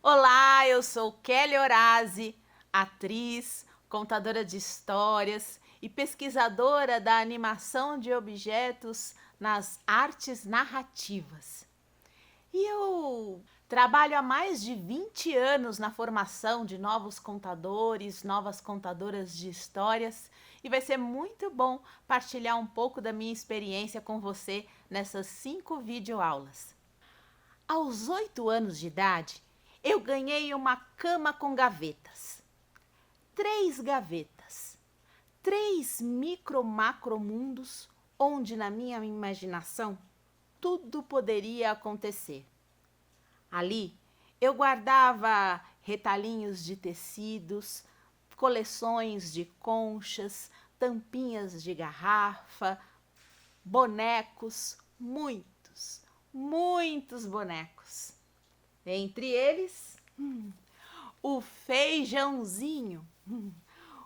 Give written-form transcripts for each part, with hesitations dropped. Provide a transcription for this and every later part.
Olá, eu sou Kelly Horazi, atriz, contadora de histórias e pesquisadora da animação de objetos nas artes narrativas. E eu trabalho há mais de 20 anos na formação de novos contadores, novas contadoras de histórias, e vai ser muito bom partilhar um pouco da minha experiência com você nessas 5 videoaulas. Aos 8 anos de idade, eu ganhei uma cama com gavetas. 3 gavetas. 3 micro-macro-mundos onde, na minha imaginação, tudo poderia acontecer. Ali, eu guardava retalhinhos de tecidos, coleções de conchas, tampinhas de garrafa, bonecos, muitos bonecos. Entre eles, o Feijãozinho,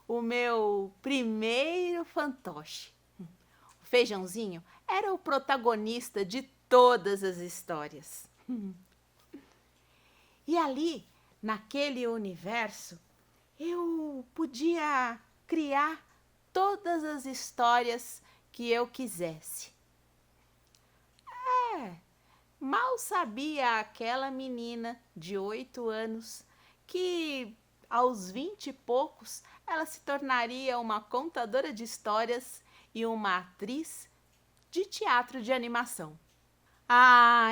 o meu primeiro fantoche. O Feijãozinho era o protagonista de todas as histórias. E ali, naquele universo, eu podia criar todas as histórias que eu quisesse. Mal sabia aquela menina de 8 anos que, aos 20 e poucos, ela se tornaria uma contadora de histórias e uma atriz de teatro de animação.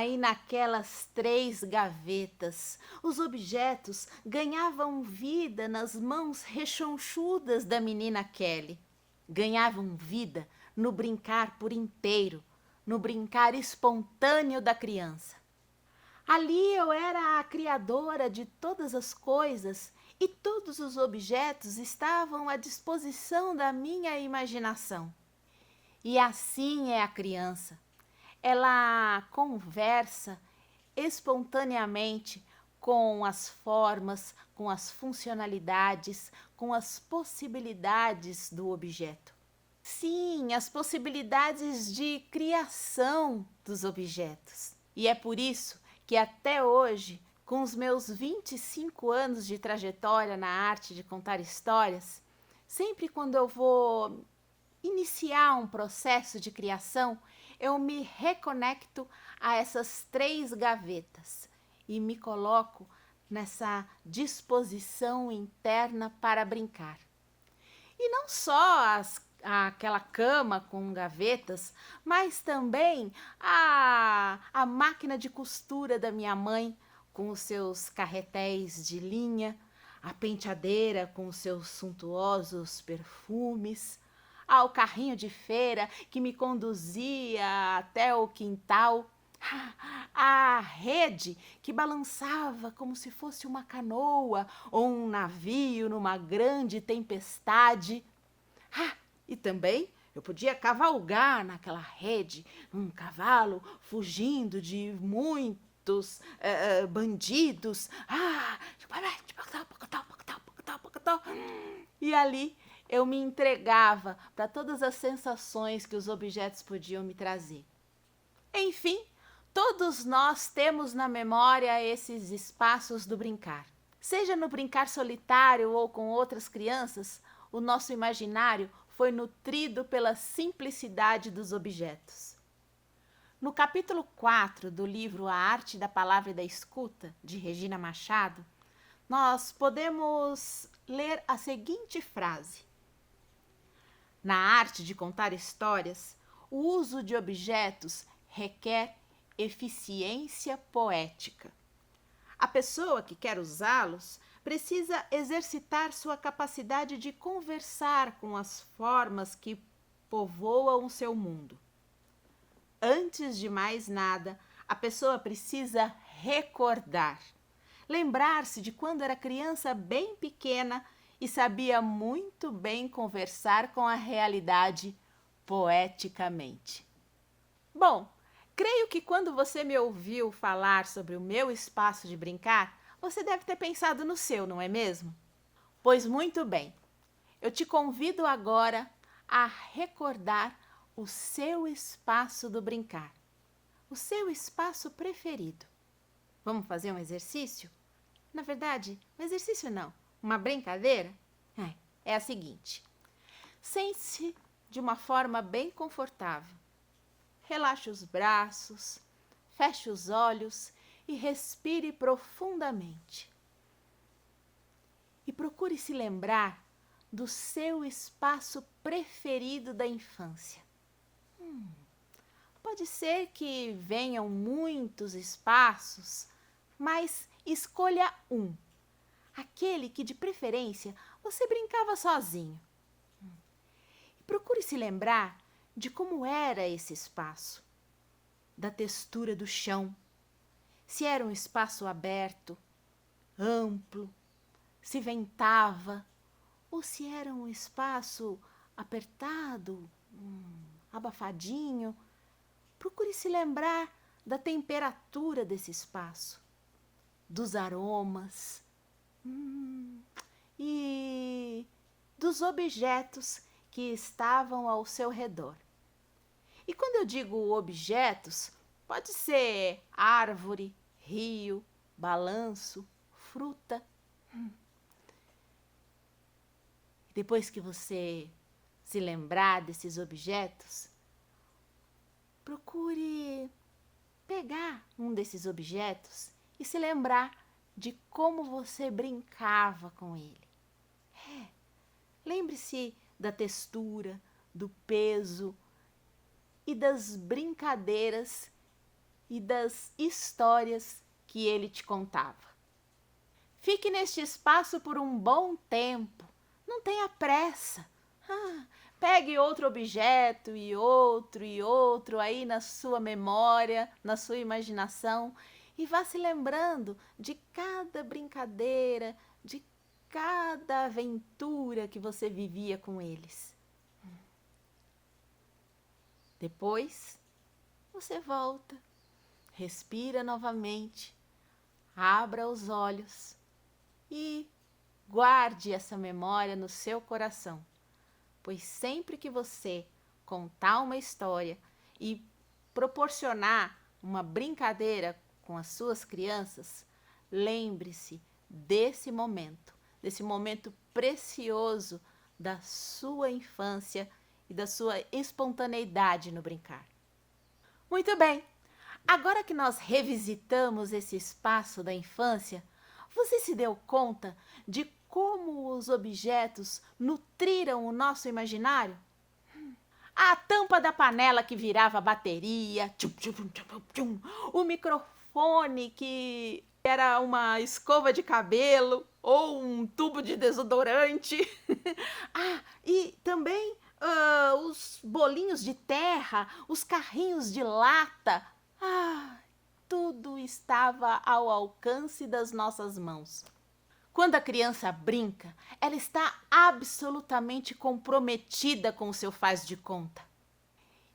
E naquelas 3 gavetas, os objetos ganhavam vida nas mãos rechonchudas da menina Kelly. Ganhavam vida no brincar por inteiro, no brincar espontâneo da criança. Ali eu era a criadora de todas as coisas e todos os objetos estavam à disposição da minha imaginação. E assim é a criança. Ela conversa espontaneamente com as formas, com as funcionalidades, com as possibilidades do objeto. Sim, as possibilidades de criação dos objetos. E é por isso que até hoje, com os meus 25 anos de trajetória na arte de contar histórias, sempre quando eu vou iniciar um processo de criação, eu me reconecto a essas 3 gavetas e me coloco nessa disposição interna para brincar. E não só aquela cama com gavetas, mas também a máquina de costura da minha mãe com os seus carretéis de linha, a penteadeira com os seus suntuosos perfumes, o carrinho de feira que me conduzia até o quintal, a rede que balançava como se fosse uma canoa ou um navio numa grande tempestade. E também eu podia cavalgar naquela rede, um cavalo fugindo de muitos bandidos. E ali eu me entregava para todas as sensações que os objetos podiam me trazer. Enfim, todos nós temos na memória esses espaços do brincar. Seja no brincar solitário ou com outras crianças, o nosso imaginário foi nutrido pela simplicidade dos objetos. No capítulo 4 do livro A Arte da Palavra e da Escuta, de Regina Machado, nós podemos ler a seguinte frase: na arte de contar histórias, o uso de objetos requer eficiência poética. A pessoa que quer usá-los precisa exercitar sua capacidade de conversar com as formas que povoam seu mundo. Antes de mais nada, A pessoa precisa recordar, lembrar-se de quando era criança bem pequena e sabia muito bem conversar com a realidade poeticamente. Bom, creio que quando você me ouviu falar sobre o meu espaço de brincar, você deve ter pensado no seu, não é mesmo? Pois muito bem, eu te convido agora a recordar o seu espaço do brincar, o seu espaço preferido. Vamos fazer um exercício? Na verdade, um exercício não, uma brincadeira? É a seguinte: sente-se de uma forma bem confortável. Relaxe os braços, feche os olhos e respire profundamente. E procure se lembrar do seu espaço preferido da infância. Pode ser que venham muitos espaços, mas escolha um, aquele que de preferência você brincava sozinho. E procure se lembrar de como era esse espaço, da textura do chão, se era um espaço aberto, amplo, se ventava, ou se era um espaço apertado, abafadinho. Procure se lembrar da temperatura desse espaço, dos aromas e dos objetos que estavam ao seu redor. E quando eu digo objetos, pode ser árvore, rio, balanço, fruta. Depois que você se lembrar desses objetos, procure pegar um desses objetos e se lembrar de como você brincava com ele. Lembre-se da textura, do peso e das brincadeiras e das histórias que ele te contava. Fique neste espaço por um bom tempo. Não tenha pressa. Pegue outro objeto e outro aí na sua memória, na sua imaginação e vá se lembrando de cada brincadeira, de cada aventura que você vivia com eles. Depois, você volta, respira novamente, abra os olhos e guarde essa memória no seu coração, pois sempre que você contar uma história e proporcionar uma brincadeira com as suas crianças, lembre-se desse momento precioso da sua infância e da sua espontaneidade no brincar. Muito bem, agora que nós revisitamos esse espaço da infância, você se deu conta de como os objetos nutriram o nosso imaginário? A tampa da panela que virava bateria, tchum, tchum, tchum, tchum, o microfone que era uma escova de cabelo ou um tubo de desodorante. E também os bolinhos de terra, os carrinhos de lata. Tudo estava ao alcance das nossas mãos. Quando a criança brinca, ela está absolutamente comprometida com o seu faz de conta.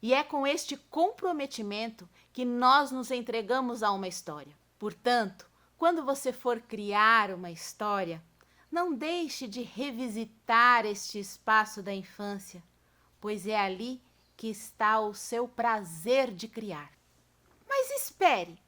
E é com este comprometimento que nós nos entregamos a uma história. Portanto, quando você for criar uma história, não deixe de revisitar este espaço da infância, pois é ali que está o seu prazer de criar. Mas espere!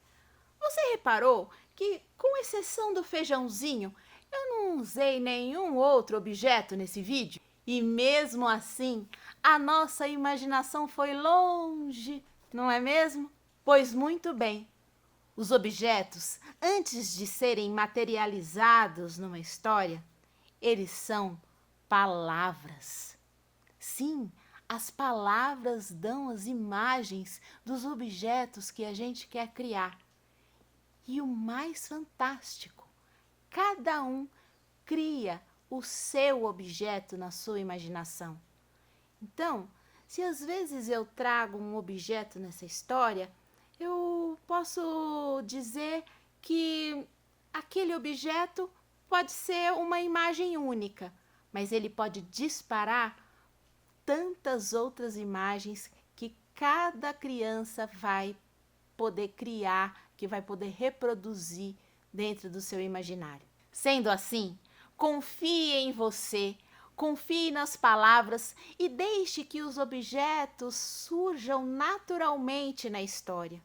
Você reparou que, com exceção do feijãozinho, eu não usei nenhum outro objeto nesse vídeo? E mesmo assim, a nossa imaginação foi longe, não é mesmo? Pois muito bem, os objetos, antes de serem materializados numa história, eles são palavras. Sim, as palavras dão as imagens dos objetos que a gente quer criar. E o mais fantástico, cada um cria o seu objeto na sua imaginação. Então, se às vezes eu trago um objeto nessa história, eu posso posso dizer que aquele objeto pode ser uma imagem única, mas ele pode disparar tantas outras imagens que cada criança vai poder criar, que vai poder reproduzir dentro do seu imaginário. Sendo assim, confie em você, confie nas palavras e deixe que os objetos surjam naturalmente na história.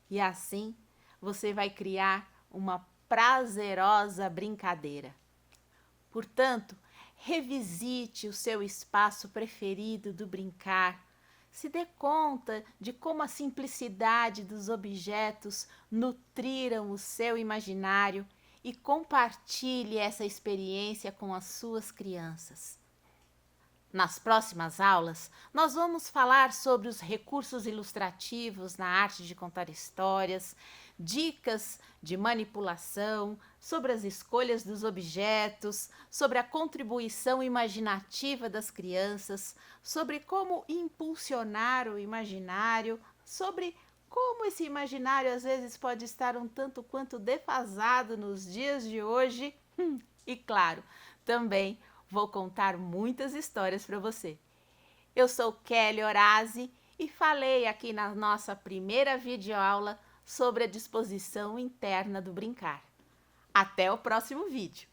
E assim, você vai criar uma prazerosa brincadeira. Portanto, revisite o seu espaço preferido do brincar. Se dê conta de como a simplicidade dos objetos nutriram o seu imaginário e compartilhe essa experiência com as suas crianças. Nas próximas aulas, nós vamos falar sobre os recursos ilustrativos na arte de contar histórias, dicas de manipulação, sobre as escolhas dos objetos, sobre a contribuição imaginativa das crianças, sobre como impulsionar o imaginário, sobre como esse imaginário às vezes pode estar um tanto quanto defasado nos dias de hoje. E claro, também vou contar muitas histórias para você. Eu sou Kelly Horazi e falei aqui na nossa primeira videoaula sobre a disposição interna do brincar. Até o próximo vídeo!